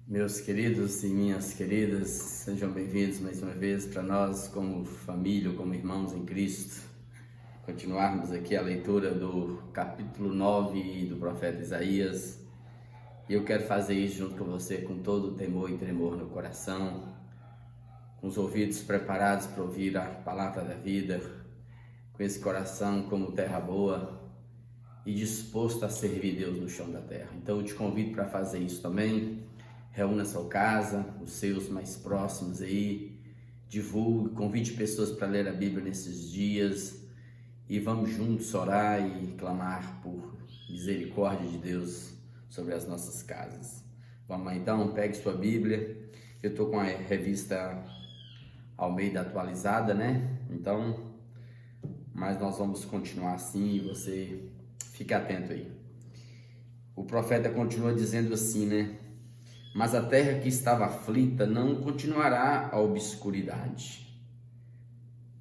Meus queridos e minhas queridas, sejam bem-vindos mais uma vez para nós, como família, como irmãos em Cristo, continuarmos aqui a leitura do capítulo 9 do profeta Isaías. E eu quero fazer isso junto com você com todo o temor e tremor no coração, com os ouvidos preparados para ouvir a palavra da vida, com esse coração como terra boa e disposto a servir Deus no chão da terra. Então eu te convido para fazer isso também. Reúna sua casa, os seus mais próximos aí, divulgue, convide pessoas para ler a Bíblia nesses dias e vamos juntos orar e clamar por misericórdia de Deus sobre as nossas casas. Vamos lá então, pegue sua Bíblia. Eu estou com a revista Almeida atualizada, né? Então, mas nós vamos continuar assim e você fique atento aí. O profeta continua dizendo assim, né? Mas a terra que estava aflita não continuará a obscuridade.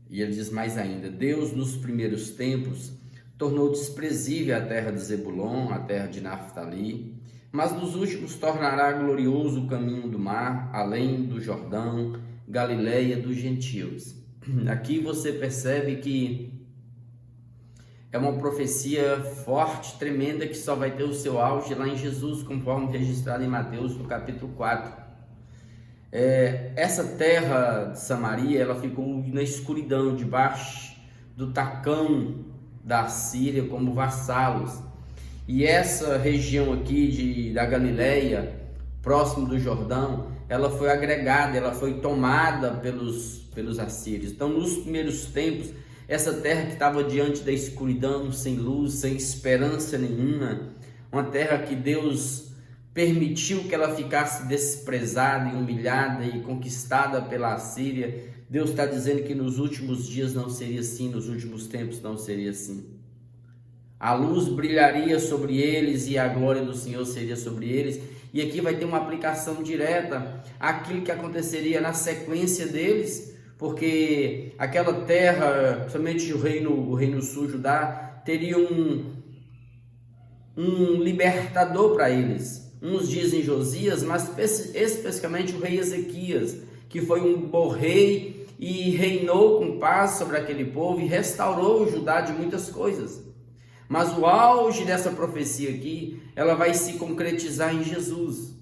E ele diz mais ainda: Deus nos primeiros tempos tornou desprezível a terra de Zebulon, a terra de Naftali, mas nos últimos tornará glorioso o caminho do mar, além do Jordão, Galileia dos gentios. Aqui você percebe que é uma profecia forte, tremenda, que só vai ter o seu auge lá em Jesus, conforme registrado em Mateus, no capítulo 4. Essa terra de Samaria, ela ficou na escuridão, debaixo do tacão da Síria, como vassalos. E essa região aqui da Galileia, próximo do Jordão, ela foi agregada, ela foi tomada pelos assírios. Então, nos primeiros tempos, essa terra que estava diante da escuridão, sem luz, sem esperança nenhuma, uma terra que Deus permitiu que ela ficasse desprezada e humilhada e conquistada pela Assíria. Deus está dizendo que nos últimos dias não seria assim, nos últimos tempos não seria assim. A luz brilharia sobre eles e a glória do Senhor seria sobre eles. E aqui vai ter uma aplicação direta àquilo que aconteceria na sequência deles, porque aquela terra, somente o reino sul, Judá, teria um libertador para eles. Uns dizem Josias, mas especificamente o rei Ezequias, que foi um bom rei e reinou com paz sobre aquele povo e restaurou o Judá de muitas coisas. Mas o auge dessa profecia aqui, ela vai se concretizar em Jesus,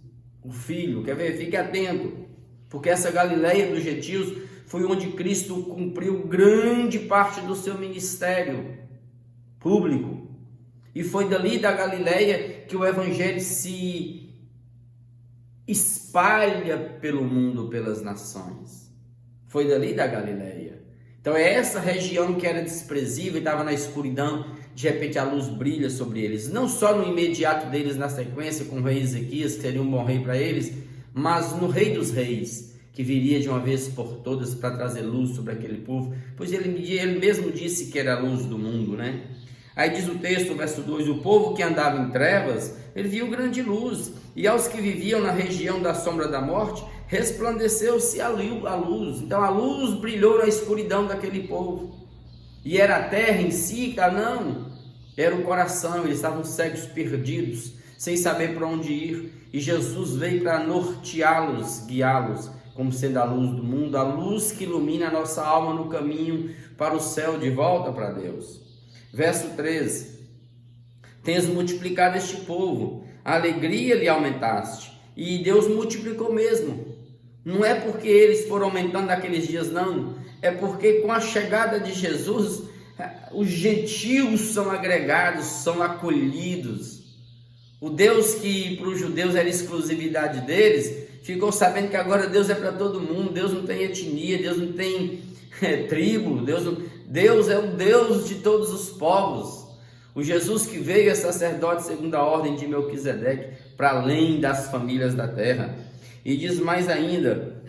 o Filho. Quer ver? Fique atento, porque essa Galileia dos gentios foi onde Cristo cumpriu grande parte do seu ministério público. E foi dali da Galileia que o Evangelho se espalha pelo mundo, pelas nações. Foi dali da Galileia. Então é essa região que era desprezível e estava na escuridão. De repente a luz brilha sobre eles. Não só no imediato deles na sequência, com o rei Ezequias, que seria um bom rei para eles, mas no rei dos reis, que viria de uma vez por todas para trazer luz sobre aquele povo, pois ele mesmo disse que era a luz do mundo, né? Aí diz o texto, verso 2, o povo que andava em trevas, ele viu grande luz, e aos que viviam na região da sombra da morte, resplandeceu-se a luz. Então a luz brilhou na escuridão daquele povo, e era a terra em si? Não, era o coração, eles estavam cegos, perdidos, sem saber para onde ir, e Jesus veio para norteá-los, guiá-los, como sendo a luz do mundo, a luz que ilumina a nossa alma no caminho para o céu, de volta para Deus. Verso 13, tens multiplicado este povo, a alegria lhe aumentaste, e Deus multiplicou mesmo. Não é porque eles foram aumentando naqueles dias, não, é porque com a chegada de Jesus, os gentios são agregados, são acolhidos. O Deus que para os judeus era exclusividade deles, ficou sabendo que agora Deus é para todo mundo. Deus não tem etnia, Deus não tem tribo, Deus é o Deus de todos os povos. O Jesus que veio é sacerdote segundo a ordem de Melquisedeque, para além das famílias da terra. E diz mais ainda,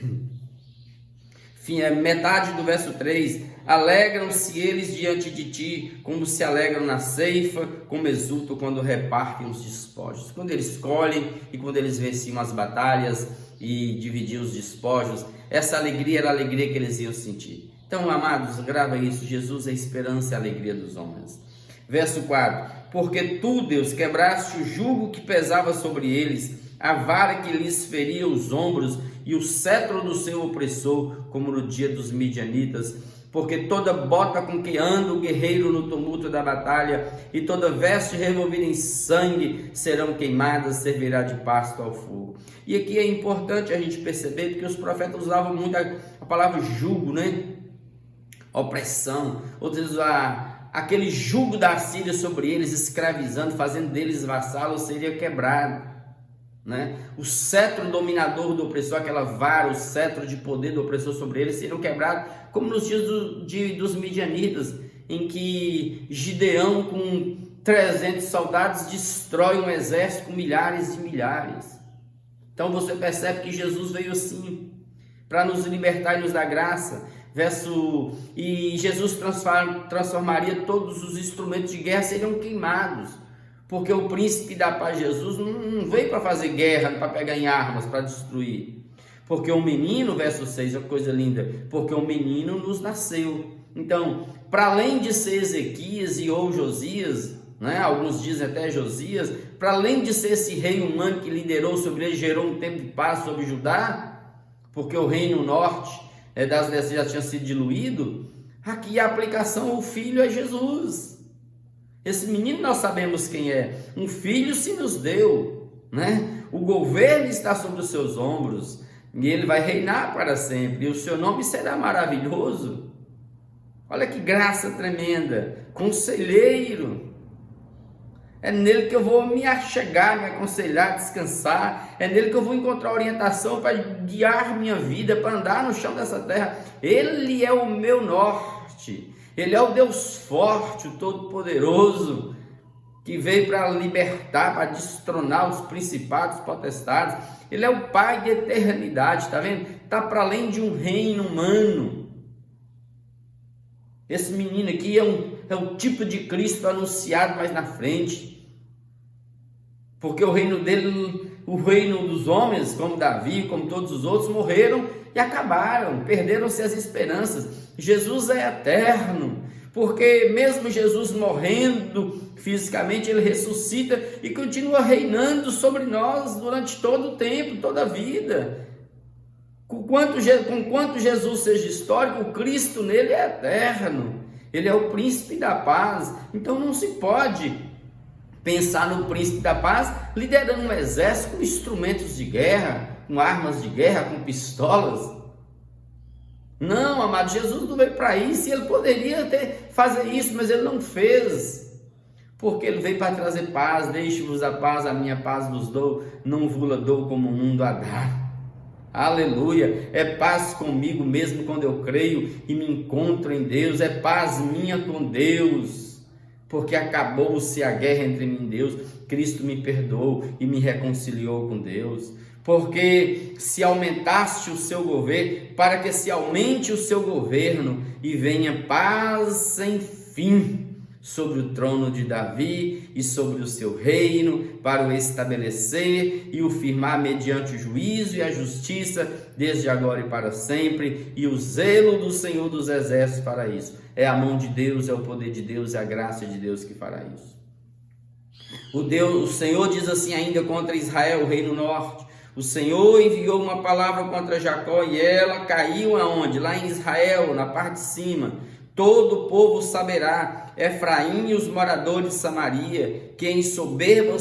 metade do verso 3, alegram-se eles diante de ti, como se alegram na ceifa, como exultam quando repartem os despojos. Quando eles colhem e quando eles venciam as batalhas e dividiam os despojos, essa alegria era a alegria que eles iam sentir. Então, amados, grava isso, Jesus é a esperança e a alegria dos homens. Verso 4, porque tu, Deus, quebraste o jugo que pesava sobre eles, a vara que lhes feria os ombros e o cetro do seu opressor, como no dia dos midianitas. Porque toda bota com que anda o guerreiro no tumulto da batalha e toda veste revolvida em sangue serão queimadas, servirá de pasto ao fogo. E aqui é importante a gente perceber que os profetas usavam muito a palavra jugo, né? Opressão, ou seja, aquele jugo da Assíria sobre eles, escravizando, fazendo deles vassalos, seria quebrado, né? O cetro dominador do opressor, aquela vara, o cetro de poder do opressor sobre eles, seriam quebrados, como nos dias dos midianitas, em que Gideão, com 300 soldados, destrói um exército com milhares e milhares. Então você percebe que Jesus veio assim, para nos libertar e nos dar graça. E Jesus transformaria todos os instrumentos de guerra, seriam queimados, porque o príncipe da paz, Jesus, não veio para fazer guerra, para pegar em armas, para destruir. Porque o menino, verso 6, é uma coisa linda, porque o menino nos nasceu. Então, para além de ser Ezequias ou Josias, né, alguns dizem até Josias, para além de ser esse rei humano que liderou sobre ele, gerou um tempo de paz sobre Judá, porque o reino norte das nações já tinha sido diluído, aqui a aplicação, o filho é Jesus. Esse menino nós sabemos quem é, um filho se nos deu, né? O governo está sobre os seus ombros, e ele vai reinar para sempre, e o seu nome será maravilhoso. Olha que graça tremenda, conselheiro. É nele que eu vou me achegar, me aconselhar, descansar. É nele que eu vou encontrar orientação para guiar minha vida, para andar no chão dessa terra. Ele é o meu norte. Ele é o Deus forte, o Todo-Poderoso, que veio para libertar, para destronar os principados, potestades. Ele é o Pai de eternidade, está vendo? Está para além de um reino humano. Esse menino aqui é o tipo de Cristo anunciado mais na frente. Porque o reino dele, o reino dos homens, como Davi, como todos os outros, morreram e acabaram, perderam-se as esperanças. Jesus é eterno, porque mesmo Jesus morrendo fisicamente, ele ressuscita e continua reinando sobre nós durante todo o tempo, toda a vida. Com quanto Jesus seja histórico, o Cristo nele é eterno. Ele é o príncipe da paz. Então não se pode pensar no príncipe da paz liderando um exército com instrumentos de guerra, com armas de guerra, com pistolas. Não, amado, Jesus não veio para isso, e ele poderia fazer isso, mas ele não fez. Porque ele veio para trazer paz. Deixe-vos a paz, a minha paz vos dou, não vos dou como o mundo a dá. Aleluia, é paz comigo mesmo quando eu creio e me encontro em Deus, é paz minha com Deus, porque acabou-se a guerra entre mim e Deus, Cristo me perdoou e me reconciliou com Deus, porque se aumentaste o seu governo, para que se aumente o seu governo e venha paz sem fim sobre o trono de Davi e sobre o seu reino, para o estabelecer e o firmar mediante o juízo e a justiça, desde agora e para sempre, e o zelo do Senhor dos Exércitos para isso. É a mão de Deus, é o poder de Deus, é a graça de Deus que fará isso. O Senhor diz assim ainda contra Israel, o reino norte: o Senhor enviou uma palavra contra Jacó e ela caiu aonde? Lá em Israel, na parte de cima. Todo o povo saberá, Efraim e os moradores de Samaria, que em soberba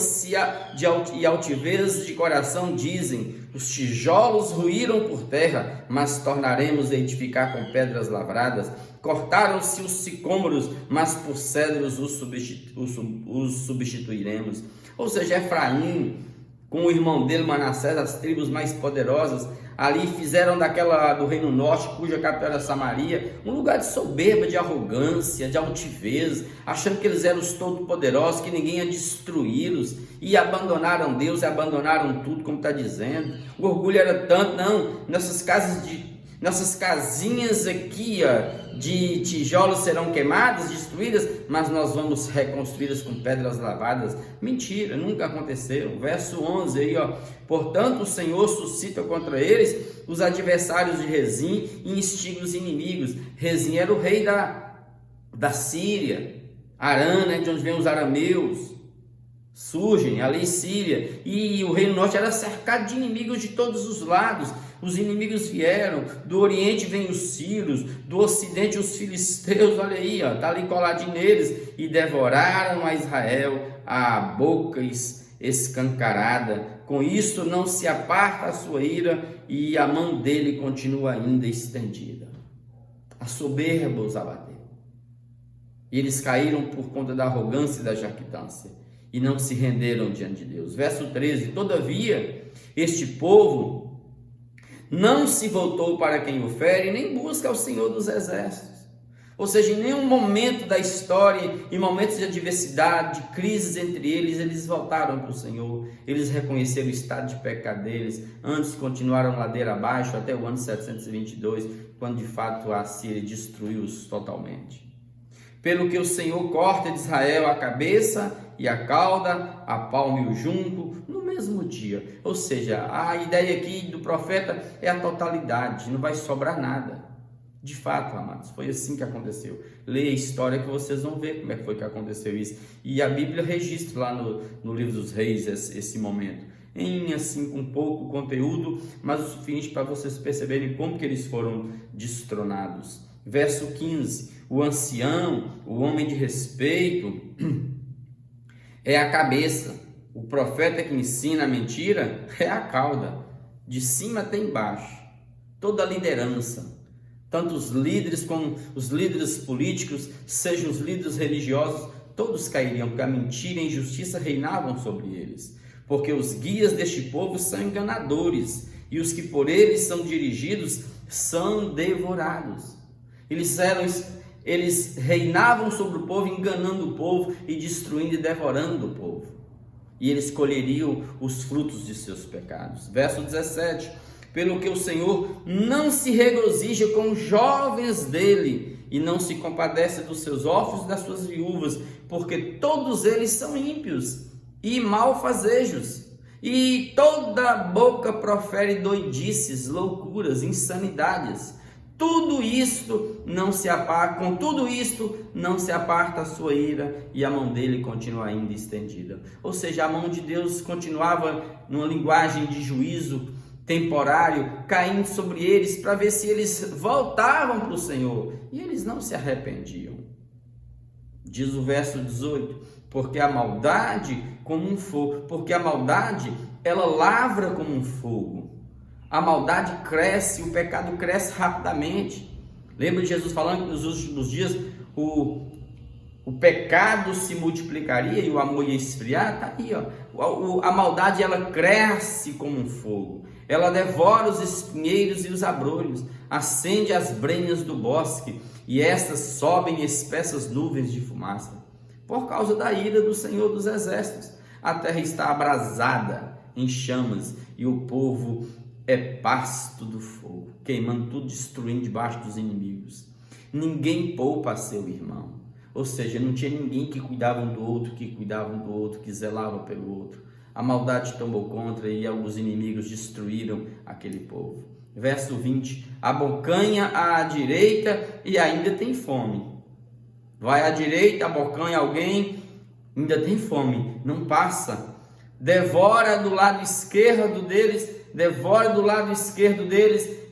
e altivez de coração dizem: os tijolos ruíram por terra, mas tornaremos a edificar com pedras lavradas. Cortaram-se os sicômoros, mas por cedros os substituiremos. Ou seja, Efraim, com o irmão dele Manassés, as tribos mais poderosas, ali fizeram do reino norte, cuja capital era Samaria, um lugar de soberba, de arrogância, de altivez, achando que eles eram os todo-poderosos, que ninguém ia destruí-los, e abandonaram Deus, e abandonaram tudo, como está dizendo. O orgulho era tanto, não, nossas casinhas aqui, de tijolos serão queimadas, destruídas, mas nós vamos reconstruí-las com pedras lavadas. Mentira, nunca aconteceu. Verso 11 aí, portanto o Senhor suscita contra eles os adversários de Rezim e instiga os inimigos. Rezim era o rei da Síria, Arã, né, de onde vem os arameus, surgem ali em Síria, e o Reino Norte era cercado de inimigos de todos os lados. Os inimigos vieram, do Oriente vêm os sírios, do Ocidente os filisteus, olha aí, ó, tá ali coladinho neles, e devoraram a Israel a boca escancarada. Com isso não se aparta a sua ira, e a mão dele continua ainda estendida. A soberba os abateu. E eles caíram por conta da arrogância e da jactância, e não se renderam diante de Deus. Verso 13: todavia, este povo não se voltou para quem o fere, nem busca o Senhor dos exércitos. Ou seja, em nenhum momento da história, em momentos de adversidade, de crises entre eles, eles voltaram para o Senhor. Eles reconheceram o estado de pecado deles. Antes continuaram ladeira abaixo até o ano 722, quando de fato a Síria destruiu-os totalmente. Pelo que o Senhor corta de Israel a cabeça e a cauda, a palma e o junco, no mesmo dia. Ou seja, a ideia aqui do profeta é a totalidade, não vai sobrar nada. De fato, amados, foi assim que aconteceu. Leia a história que vocês vão ver como é que foi que aconteceu isso. E a Bíblia registra lá no livro dos reis esse momento. Em assim, com pouco conteúdo, mas o suficiente para vocês perceberem como que eles foram destronados. Verso 15: o ancião, o homem de respeito, é a cabeça. O profeta que ensina a mentira é a cauda. De cima até embaixo. Toda a liderança, tanto os líderes como os líderes políticos, sejam os líderes religiosos, todos cairiam, porque a mentira e a injustiça reinavam sobre eles. Porque os guias deste povo são enganadores, e os que por eles são dirigidos são devorados. Eles reinavam sobre o povo, enganando o povo e destruindo e devorando o povo. E eles colheriam os frutos de seus pecados. Verso 17: pelo que o Senhor não se regozija com os jovens dele, e não se compadece dos seus órfãos e das suas viúvas, porque todos eles são ímpios e malfazejos, e toda boca profere doidices, loucuras, insanidades. Tudo isto não se aparta, com tudo isto não se aparta a sua ira, e a mão dele continua ainda estendida. Ou seja, a mão de Deus continuava numa linguagem de juízo temporário, caindo sobre eles, para ver se eles voltavam para o Senhor, e eles não se arrependiam. Diz o verso 18: porque a maldade como um fogo, porque a maldade ela lavra como um fogo. A maldade cresce, o pecado cresce rapidamente. Lembra de Jesus falando que nos últimos dias o pecado se multiplicaria e o amor ia esfriar? Está aí, ó. A maldade ela cresce como um fogo. Ela devora os espinheiros e os abrolhos, acende as brenhas do bosque, e estas sobem espessas nuvens de fumaça. Por causa da ira do Senhor dos exércitos, a terra está abrasada em chamas, e o povo é pasto do fogo, queimando tudo, destruindo debaixo dos inimigos. Ninguém poupa a seu irmão. Ou seja, não tinha ninguém que cuidava um do outro, que zelava pelo outro. A maldade tomou conta e alguns inimigos destruíram aquele povo. Verso 20: abocanha à direita e ainda tem fome. Vai à direita, abocanha alguém, ainda tem fome, não passa. Devora do lado esquerdo deles,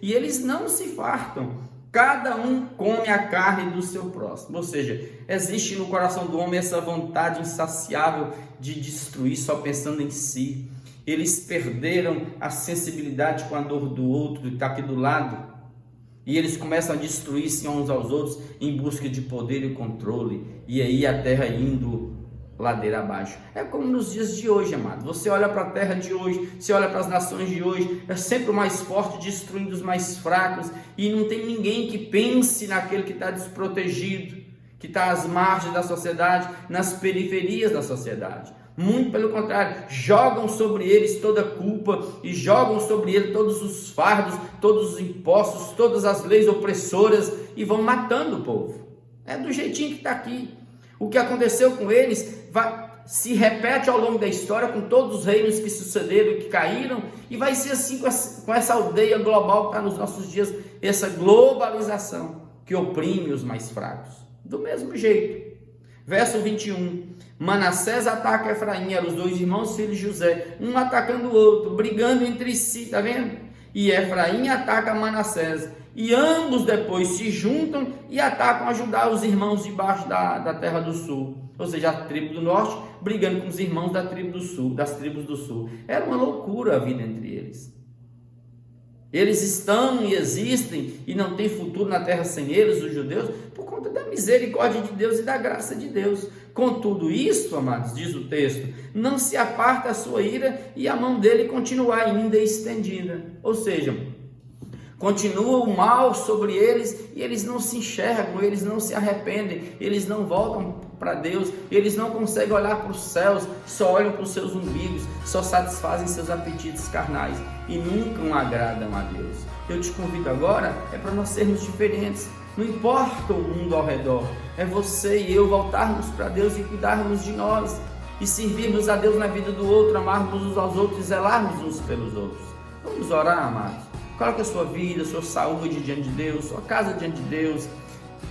e eles não se fartam. Cada um come a carne do seu próximo. Ou seja, existe no coração do homem essa vontade insaciável de destruir, só pensando em si. Eles perderam a sensibilidade com a dor do outro que está aqui do lado, e eles começam a destruir-se uns aos outros em busca de poder e controle, e aí a terra indo ladeira abaixo. É como nos dias de hoje, amado. Você olha para a terra de hoje, você olha para as nações de hoje, é sempre o mais forte destruindo os mais fracos, e não tem ninguém que pense naquele que está desprotegido, que está às margens da sociedade, nas periferias da sociedade. Muito pelo contrário, jogam sobre eles toda a culpa, e jogam sobre eles todos os fardos, todos os impostos, todas as leis opressoras, e vão matando o povo. É do jeitinho que está aqui. O que aconteceu com eles se repete ao longo da história com todos os reinos que sucederam e que caíram, e vai ser assim com essa aldeia global que está nos nossos dias, essa globalização que oprime os mais fracos. Do mesmo jeito. Verso 21. Manassés ataca Efraim, eram os dois irmãos filhos de José, um atacando o outro, brigando entre si, tá vendo? E Efraim ataca Manassés, e ambos depois se juntam e atacam a Judá, os irmãos debaixo da terra do sul, ou seja, a tribo do norte brigando com os irmãos da tribo do sul, das tribos do sul. Era uma loucura a vida entre eles. Eles estão e existem e não tem futuro na terra sem eles, os judeus, por conta da misericórdia de Deus e da graça de Deus. Contudo isso, amados, diz o texto, não se aparta a sua ira e a mão dele continua ainda estendida. Ou seja, continua o mal sobre eles e eles não se enxergam, eles não se arrependem, eles não voltam para Deus, eles não conseguem olhar para os céus, só olham para os seus umbigos, só satisfazem seus apetites carnais e nunca agradam a Deus. Eu te convido agora, é para nós sermos diferentes, não importa o mundo ao redor, é você e eu voltarmos para Deus e cuidarmos de nós, e servirmos a Deus na vida do outro, amarmos uns aos outros e zelarmos uns pelos outros. Vamos orar, amados. Coloque a sua vida, a sua saúde diante de Deus, sua casa diante de Deus.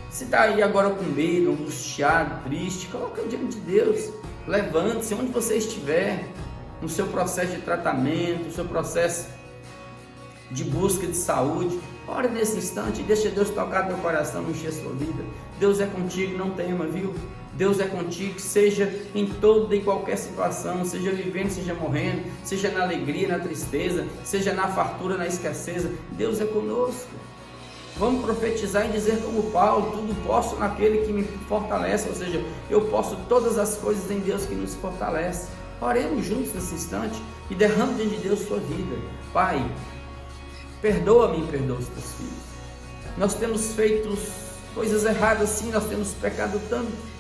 Se está aí agora com medo, angustiado, triste, coloque diante de Deus. Levante-se onde você estiver, no seu processo de tratamento, no seu processo de busca de saúde. Ore nesse instante, deixa Deus tocar teu coração, encher a sua vida. Deus é contigo, não tema, viu? Deus é contigo, seja em toda e qualquer situação, seja vivendo, seja morrendo, seja na alegria, na tristeza, seja na fartura, na escassez, Deus é conosco. Vamos profetizar e dizer como Paulo, tudo posso naquele que me fortalece, ou seja, eu posso todas as coisas em Deus que nos fortalece. Oremos juntos nesse instante e derrame diante de Deus sua vida. Pai, perdoa-me e perdoa os teus filhos. Nós temos feito coisas erradas sim, nós temos pecado tanto.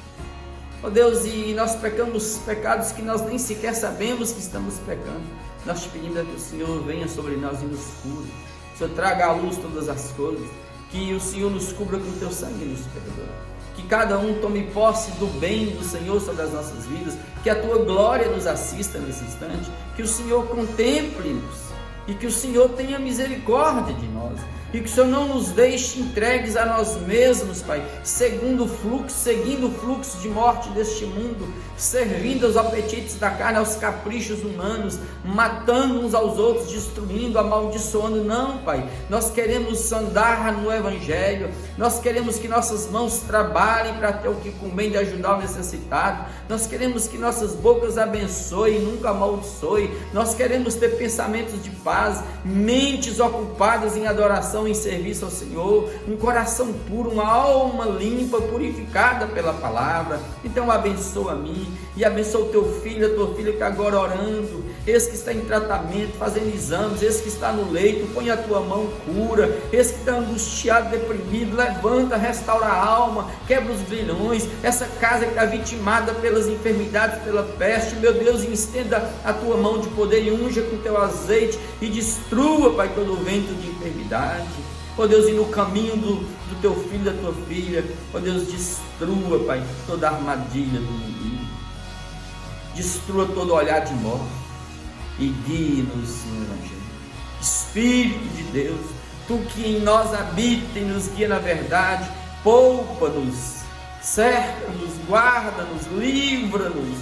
Ó Deus, e nós pecamos pecados que nós nem sequer sabemos que estamos pecando. Nós te pedimos que o Senhor venha sobre nós e nos cure. O Senhor traga à luz todas as coisas. Que o Senhor nos cubra com o teu sangue e nos perdoe. Que cada um tome posse do bem do Senhor sobre as nossas vidas. Que a tua glória nos assista nesse instante. Que o Senhor contemple-nos. E que o Senhor tenha misericórdia de nós. E que o Senhor não nos deixe entregues a nós mesmos, Pai, seguindo o fluxo de morte deste mundo, servindo aos apetites da carne, aos caprichos humanos, matando uns aos outros, destruindo, amaldiçoando. Não, Pai, nós queremos andar no Evangelho, nós queremos que nossas mãos trabalhem para ter o que comer e ajudar o necessitado, nós queremos que nossas bocas abençoem, nunca amaldiçoem, nós queremos ter pensamentos de paz, mentes ocupadas em adoração, em serviço ao Senhor, um coração puro, uma alma limpa, purificada pela palavra. Então abençoa a mim e abençoa o teu filho, a tua filha que agora orando, esse que está em tratamento, fazendo exames, esse que está no leito, põe a tua mão, cura, esse que está angustiado, deprimido, levanta, restaura a alma, quebra os grilhões, essa casa que está vitimada pelas enfermidades, pela peste, meu Deus, estenda a tua mão de poder e unja com teu azeite e destrua, Pai, todo o vento de enfermidade. Ó Deus, e no caminho do teu filho, da tua filha, ó Deus, destrua, Pai, toda a armadilha do inimigo, destrua todo olhar de morte e guie-nos no Evangelho. Espírito de Deus, tu que em nós habita e nos guia na verdade, poupa-nos, cerca-nos, guarda-nos, livra-nos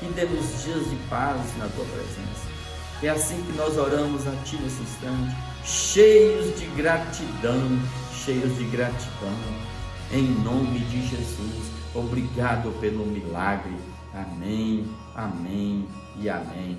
e dê-nos dias de paz na tua presença. É assim que nós oramos a Ti nesse instante, cheios de gratidão, em nome de Jesus. Obrigado pelo milagre. Amém, amém e amém.